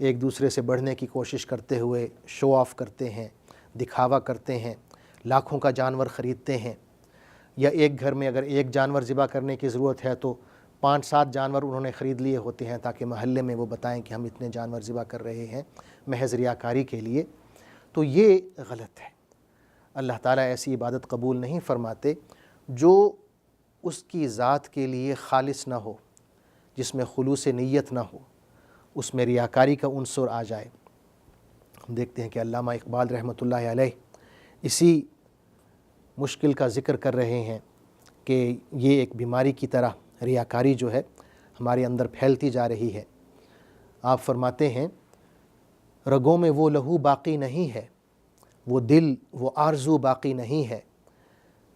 ایک دوسرے سے بڑھنے کی کوشش کرتے ہوئے شو آف کرتے ہیں، دکھاوا کرتے ہیں، لاکھوں کا جانور خریدتے ہیں، یا ایک گھر میں اگر ایک جانور ذبح کرنے کی ضرورت ہے تو 5-7 جانور انہوں نے خرید لیے ہوتے ہیں تاکہ محلے میں وہ بتائیں کہ ہم اتنے جانور ذبح کر رہے ہیں محض ریاکاری کے لیے۔ تو یہ غلط ہے۔ اللہ تعالیٰ ایسی عبادت قبول نہیں فرماتے جو اس کی ذات کے لیے خالص نہ ہو، جس میں خلوص نیت نہ ہو، اس میں ریاکاری کا عنصر آ جائے۔ ہم دیکھتے ہیں کہ علامہ اقبال رحمۃ اللہ علیہ اسی مشکل کا ذکر کر رہے ہیں کہ یہ ایک بیماری کی طرح ریاکاری جو ہے ہمارے اندر پھیلتی جا رہی ہے۔ آپ فرماتے ہیں رگوں میں وہ لہو باقی نہیں ہے، وہ دل وہ آرزو باقی نہیں ہے،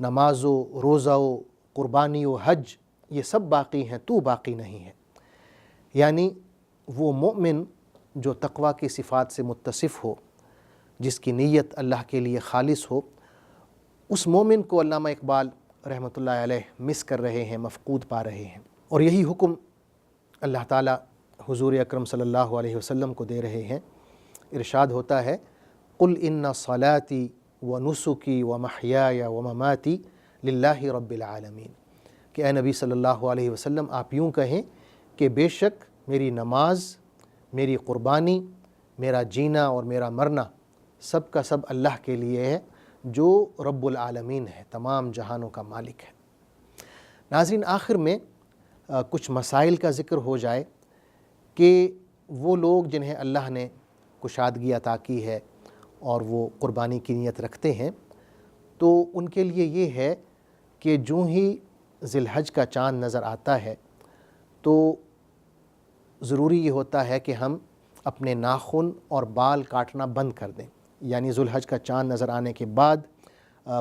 نماز و روزہ و قربانی و حج یہ سب باقی ہیں، تو باقی نہیں ہے۔ یعنی وہ مومن جو تقویٰ کی صفات سے متصف ہو، جس کی نیت اللہ کے لیے خالص ہو، اس مومن کو علامہ اقبال رحمۃ اللہ علیہ مس کر رہے ہیں، مفقود پا رہے ہیں۔ اور یہی حکم اللہ تعالیٰ حضور اکرم صلی اللہ علیہ وسلم کو دے رہے ہیں۔ ارشاد ہوتا ہے قل ان صلاتی و نسکی و محیای و مماتی للہ رب العالمین، کہ اے نبی صلی اللہ علیہ وسلم آپ یوں کہیں کہ بے شک میری نماز، میری قربانی، میرا جینا اور میرا مرنا سب کا سب اللہ کے لیے ہے جو رب العالمین ہے، تمام جہانوں کا مالک ہے۔ ناظرین، آخر میں کچھ مسائل کا ذکر ہو جائے کہ وہ لوگ جنہیں اللہ نے کشادگی عطا کی ہے اور وہ قربانی کی نیت رکھتے ہیں، تو ان کے لیے یہ ہے کہ جو ہی ذی الحج کا چاند نظر آتا ہے تو ضروری یہ ہوتا ہے کہ ہم اپنے ناخن اور بال کاٹنا بند کر دیں۔ یعنی ذی الحج کا چاند نظر آنے کے بعد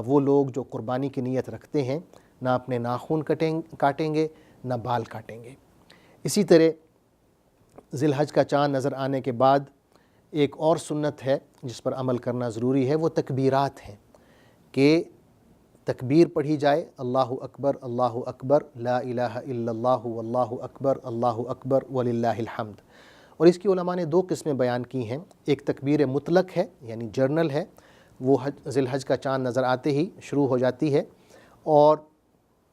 وہ لوگ جو قربانی کی نیت رکھتے ہیں نہ اپنے ناخن کاٹیں گے نہ بال کاٹیں گے۔ اسی طرح ذی الحج کا چاند نظر آنے کے بعد ایک اور سنت ہے جس پر عمل کرنا ضروری ہے، وہ تکبیرات ہیں کہ تکبیر پڑھی جائے، اللہ اکبر لا الہ الا اللہ واللہ اکبر وللہ الحمد۔ اور اس کی علماء نے 2 قسمیں بیان کی ہیں۔ ایک تکبیر مطلق ہے، یعنی جرنل ہے، وہ ذی الحج کا چاند نظر آتے ہی شروع ہو جاتی ہے، اور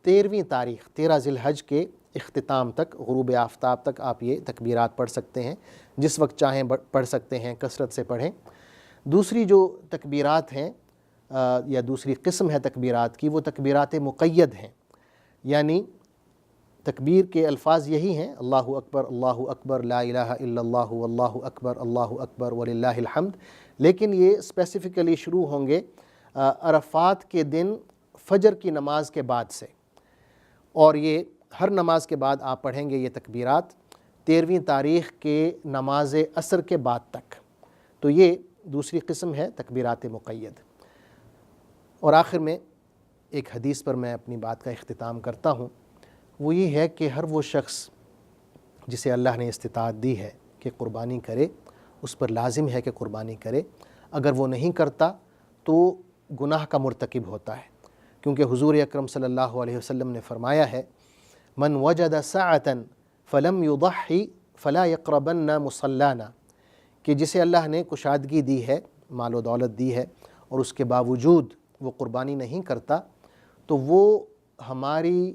13ویں تاریخ 13 ذی الحج کے اختتام تک، غروب آفتاب تک آپ یہ تکبیرات پڑھ سکتے ہیں، جس وقت چاہیں پڑھ سکتے ہیں، کثرت سے پڑھیں۔ دوسری جو تکبیرات ہیں یا دوسری قسم ہے تکبیرات کی، وہ تکبیرات مقید ہیں، یعنی تکبیر کے الفاظ یہی ہیں اللہ اکبر لا الہ الا اللہ واللہ اکبر وللہ الحمد، لیکن یہ اسپیسیفکلی شروع ہوں گے عرفات کے دن فجر کی نماز کے بعد سے، اور یہ ہر نماز کے بعد آپ پڑھیں گے یہ تکبیرات 13ویں تاریخ کے نماز عصر کے بعد تک۔ تو یہ دوسری قسم ہے تکبیرات مقید۔ اور آخر میں ایک حدیث پر میں اپنی بات کا اختتام کرتا ہوں، وہ یہ ہے کہ ہر وہ شخص جسے اللہ نے استطاعت دی ہے کہ قربانی کرے، اس پر لازم ہے کہ قربانی کرے۔ اگر وہ نہیں کرتا تو گناہ کا مرتکب ہوتا ہے، کیونکہ حضور اکرم صلی اللہ علیہ وسلم نے فرمایا ہے من وجد سعة فلم يضحي فلا يقربن مصلانا، کہ جسے اللہ نے کشادگی دی ہے، مال و دولت دی ہے، اور اس کے باوجود وہ قربانی نہیں کرتا تو وہ ہماری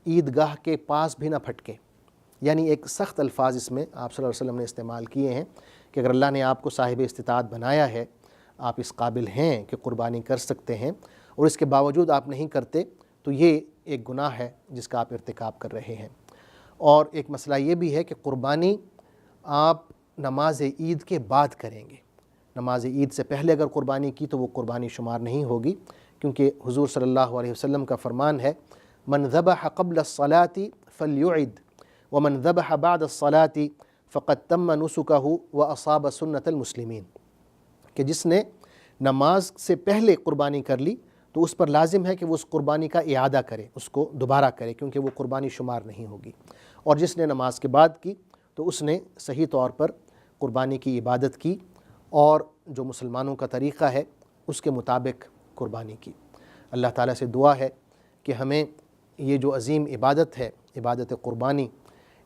عیدگاہ کے پاس بھی نہ پھٹکے۔ یعنی ایک سخت الفاظ اس میں آپ صلی اللہ علیہ وسلم نے استعمال کیے ہیں کہ اگر اللہ نے آپ کو صاحب استطاعت بنایا ہے، آپ اس قابل ہیں کہ قربانی کر سکتے ہیں، اور اس کے باوجود آپ نہیں کرتے تو یہ ایک گناہ ہے جس کا آپ ارتکاب کر رہے ہیں۔ اور ایک مسئلہ یہ بھی ہے کہ قربانی آپ نماز عید کے بعد کریں گے۔ نماز عید سے پہلے اگر قربانی کی تو وہ قربانی شمار نہیں ہوگی، کیونکہ حضور صلی اللہ علیہ وسلم کا فرمان ہے من ذبح قبل الصلاة فلیعد ومن ذبح بعد الصلاة فقد تم نسکہ واصاب سنت المسلمین، کہ جس نے نماز سے پہلے قربانی کر لی تو اس پر لازم ہے کہ وہ اس قربانی کا اعادہ کرے، اس کو دوبارہ کرے، کیونکہ وہ قربانی شمار نہیں ہوگی۔ اور جس نے نماز کے بعد کی تو اس نے صحیح طور پر قربانی کی عبادت کی اور جو مسلمانوں کا طریقہ ہے اس کے مطابق قربانی کی۔ اللہ تعالیٰ سے دعا ہے کہ ہمیں یہ جو عظیم عبادت ہے، عبادت قربانی،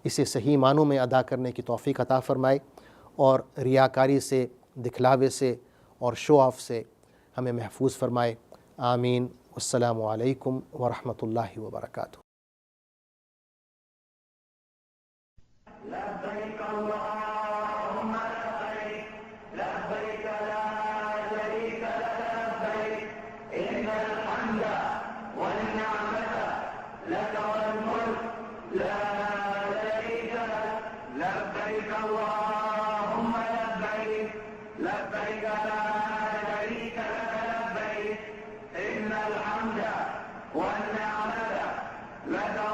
اسے صحیح معنوں میں ادا کرنے کی توفیق عطا فرمائے، اور ریاکاری سے، دکھلاوے سے اور شو آف سے ہمیں محفوظ فرمائے۔ آمین۔ السلام علیکم ورحمۃ اللہ وبرکاتہ۔ لبيك اللهم لبيك لبيك لا شريك لك لبيك إن الحمد والنعمة لك والملك لا شريك لك لبيك اللهم لبيك لبيك لا شريك لك لبيك إن الحمد والنعمة لك